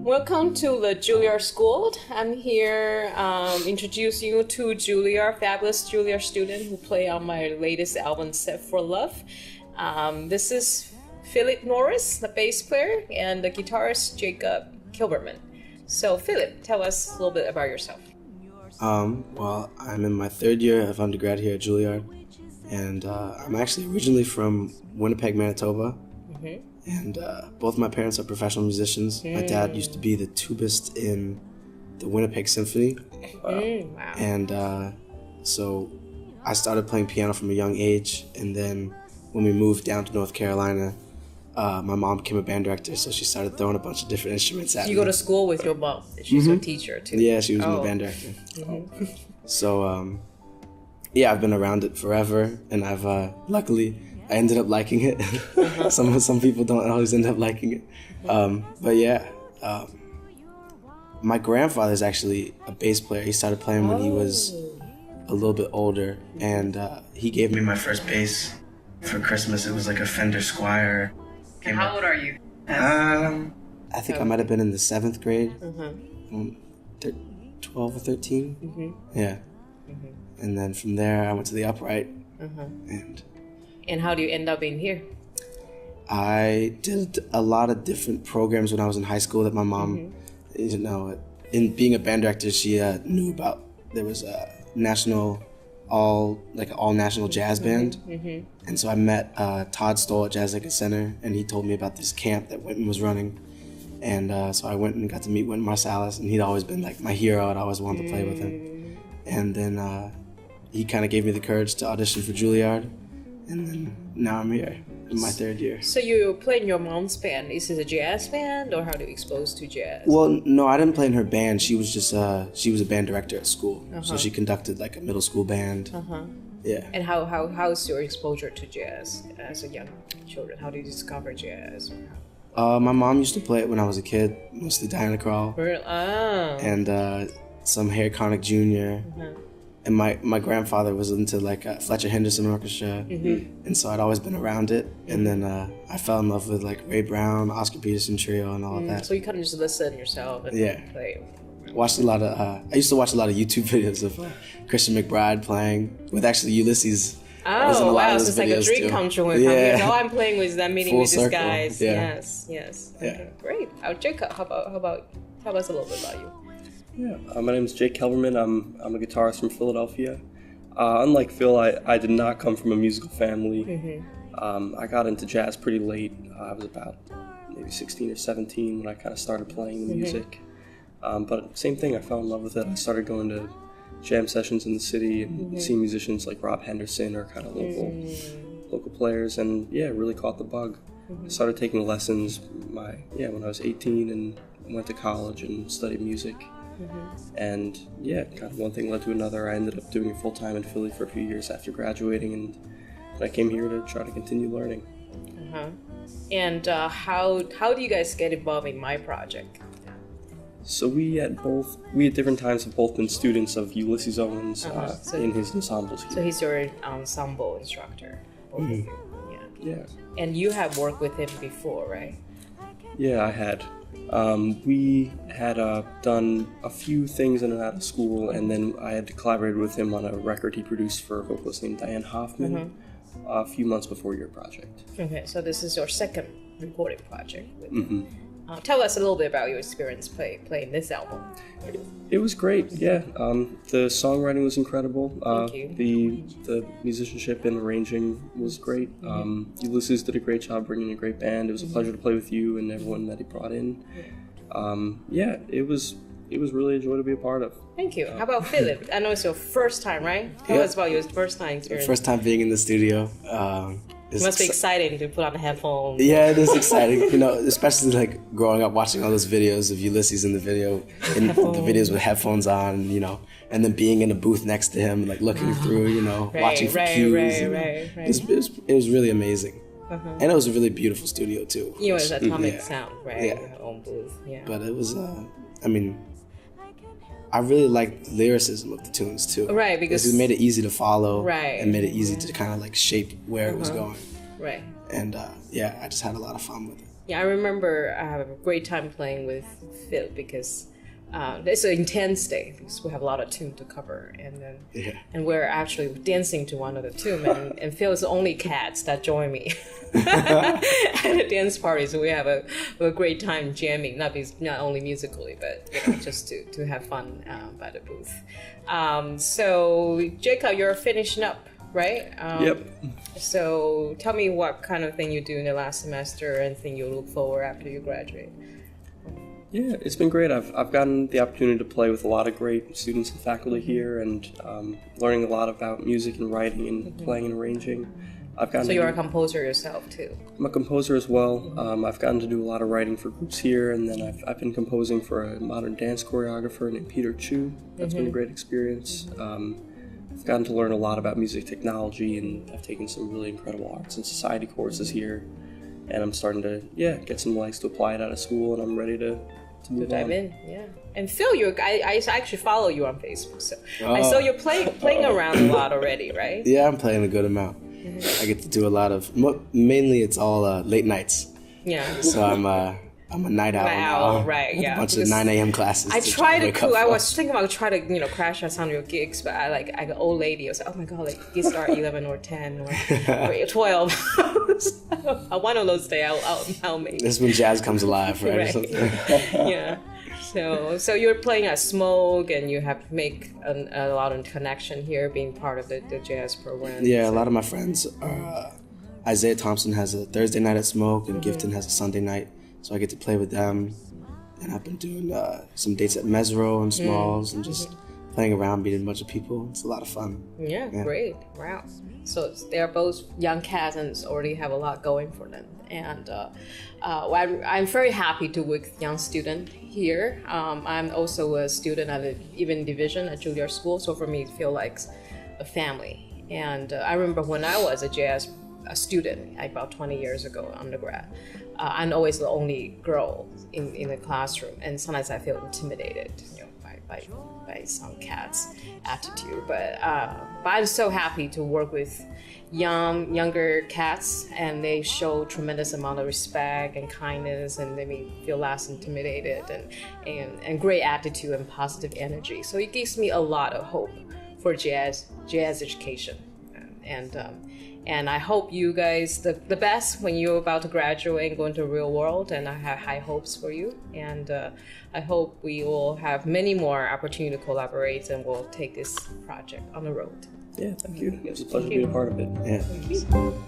Welcome to the Juilliard School. I'm here introducing you to Juilliard, fabulous Juilliard student who play on my latest album, Set for Love. This is Philip Norris, the bass player, and the guitarist, Kelberman. So Philip, tell us a little bit about yourself. Well, I'm in my third year of undergrad here at Juilliard, and I'm actually originally from Winnipeg, Manitoba, and both my parents are professional musicians. My dad used to be the tubist in the Winnipeg Symphony, Wow. and so I started playing piano from a young age, and then when we moved down to North Carolina, my mom became a band director, so she started throwing a bunch of different instruments at me. You go to school with your mom. She's your teacher too. Yeah, she was my band director. So, yeah, I've been around it forever, and I've luckily I ended up liking it. Some people don't always end up liking it, but yeah, my grandfather's actually a bass player. He started playing when he was a little bit older, and he gave me my first bass for Christmas. It was like a Fender Squire. How old are you? I think I might have been in the 7th grade, 12 or 13. Yeah. And then from there, I went to the upright. And how do you end up in here? I did a lot of different programs when I was in high school that my mom, you know, in being a band director, she knew about. There was a all national jazz band, and so I met Todd Stoll at Jazz Lincoln Center, and he told me about this camp that Wynton was running, and so I went and got to meet Wynton Marsalis, and he'd always been like my hero. I'd always wanted to play with him, and then he kind of gave me the courage to audition for Juilliard, and then now I'm here in my third year. So you play in your mom's band. Is it a jazz band, or how do you expose to jazz? Well, no, I didn't play in her band. She was just she was a band director at school, so she conducted like a middle school band. Yeah. And how's your exposure to jazz as a young children? How do you discover jazz? My mom used to play it when I was a kid, mostly Diana Krall. And some Harry Connick Jr. And my grandfather was into like Fletcher Henderson Orchestra, and so I'd always been around it. And then I fell in love with like Ray Brown, Oscar Peterson Trio, and all of that. So you kind of just listen yourself and play. Watched a lot of. I used to watch a lot of YouTube videos of Christian McBride playing with actually Ulysses. Oh wow! So it's like a dream come true when I'm playing with them, meeting Full with these guys. Yeah. Yes. Okay, great. Jacob, how about tell us a little bit about you? Yeah, my name is Jake Kelberman. I'm a guitarist from Philadelphia. Unlike Phil, I did not come from a musical family. I got into jazz pretty late. I was about maybe 16 or 17 when I kind of started playing the music. But same thing, I fell in love with it. I started going to jam sessions in the city and seeing musicians like Rob Henderson or kind of local players, and yeah, really caught the bug. I started taking lessons when I was 18 and went to college and studied music. And yeah, kind of one thing led to another. I ended up doing it full time in Philly for a few years after graduating, and I came here to try to continue learning. And how do you guys get involved in my project? So we at different times have both been students of Ulysses Owens in his ensembles here. So he's your ensemble instructor. Yeah. And you have worked with him before, right? Yeah, I had. We had done a few things in and out of school, and then I had collaborated with him on a record he produced for a vocalist named Diane Hoffman a few months before your project. Okay, so this is your second recording project with him. Tell us a little bit about your experience playing this album. It was great, yeah. The songwriting was incredible. Thank you. The musicianship and arranging was great. Ulysses did a great job bringing a great band. It was a pleasure to play with you and everyone that he brought in. It was really a joy to be a part of. Thank you. How about Philip? I know it's your first time, right? Tell us about your first time experience. First time being in the studio. It must be exciting to put on the headphones. Yeah, it is exciting. You know, especially like growing up watching all those videos of Ulysses in the videos with headphones on, you know, and then being in a booth next to him, like looking through, you know, watching for cues. It was really amazing. And it was a really beautiful studio too. You know, it's atomic sound, right? Yeah. Your own booth. Yeah. But it was, I really liked the lyricism of the tunes too. Right, because it made it easy to follow. Right. And made it easy to kind of like shape where it was going. Right. And I just had a lot of fun with it. Yeah, I remember I have a great time playing with Phil because it's an intense day because we have a lot of tune to cover, and we're actually dancing to one of the tune, and Phil's the only cats that join me at the dance party, so we have a great time jamming, not only musically, but just to have fun by the booth. So Jacob, you're finishing up, right? Yep. So tell me what kind of thing you do in the last semester and thing you look forward after you graduate. Yeah, it's been great. I've gotten the opportunity to play with a lot of great students and faculty here, and learning a lot about music and writing and playing and arranging. So you're a composer yourself too? I'm a composer as well. I've gotten to do a lot of writing for groups here, and then I've been composing for a modern dance choreographer named Peter Chu. That's been a great experience. I've gotten to learn a lot about music technology, and I've taken some really incredible arts and society courses here. And I'm starting to, get some legs to apply it out of school, and I'm ready to move dive on. in, yeah. And Phil, I actually follow you on Facebook, so I saw you're playing around a lot already, right? Yeah, I'm playing a good amount. I get to do a lot of, mainly it's all late nights. Yeah. So I'm a night owl now. Right? With Yeah. a bunch of 9 a.m. classes. I try to. I I was thinking about try to crash on some of your gigs, but I an old lady. I was like, oh my god, like gigs start 11 or 10 or 12. One of those days I'll make. This is when jazz comes alive, right? Right. Or something. Yeah. So you're playing at Smoke, and you have to make a lot of connection here, being part of the jazz program. Yeah, a lot of my friends are. Isaiah Thompson has a Thursday night at Smoke, and Gifton has a Sunday night. So I get to play with them, and I've been doing some dates at Mesro and Smalls, and just playing around, meeting a bunch of people. It's a lot of fun. Yeah. Great. Wow. So they're both young cats and already have a lot going for them. And I'm very happy to work with young students here. I'm also a student at the Even Division at Juilliard School, so for me it feels like a family. And I remember when I was a student, about 20 years ago, undergrad, I'm always the only girl in the classroom, and sometimes I feel intimidated, by some cats' attitude. But I'm so happy to work with younger cats, and they show tremendous amount of respect and kindness, and they make me feel less intimidated, and great attitude and positive energy. So it gives me a lot of hope for jazz education, and I hope you guys the best when you're about to graduate and go into the real world, and I have high hopes for you, and I hope we will have many more opportunities to collaborate, and we'll take this project on the road. Yeah, thank you. It was a pleasure being a part of it. Yeah. Thank you.